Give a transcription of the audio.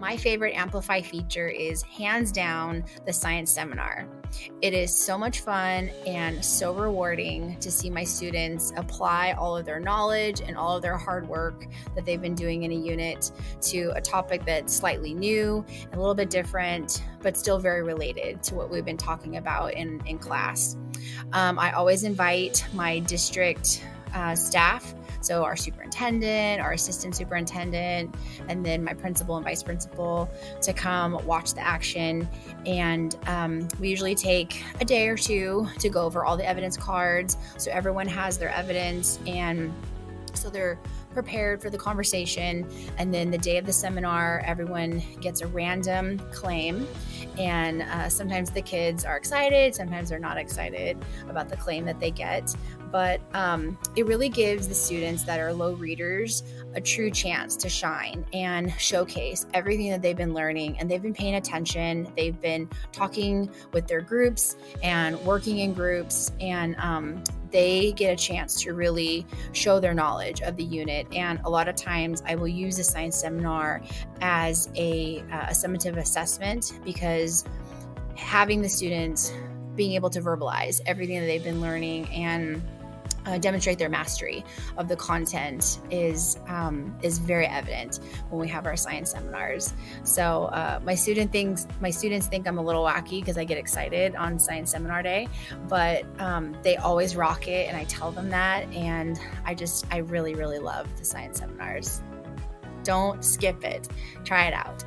My favorite Amplify feature is hands down the science seminar. It is so much fun and so rewarding to see my students apply all of their knowledge and all of their hard work that they've been doing in a unit to a topic that's slightly new, a little bit different, but still very related to what we've been talking about in class. I always invite my district staff, so our superintendent, our assistant superintendent, and then my principal and vice principal to come watch the action. And we usually take a day or two to go over all the evidence cards so everyone has their evidence and so they're prepared for the conversation. And then the day of the seminar, everyone gets a random claim. And sometimes the kids are excited, sometimes they're not excited about the claim that they get. But it really gives the students that are low readers a true chance to shine and showcase everything that they've been learning. And they've been paying attention. They've been talking with their groups and working in groups. And they get a chance to really show their knowledge of the unit. And a lot of times I will use the science seminar as a summative assessment, because having the students being able to verbalize everything that they've been learning and demonstrate their mastery of the content is very evident when we have our science seminars. So my students think I'm a little wacky because I get excited on science seminar day, but they always rock it, and I tell them that. And I really, really love the science seminars. Don't skip it. Try it out.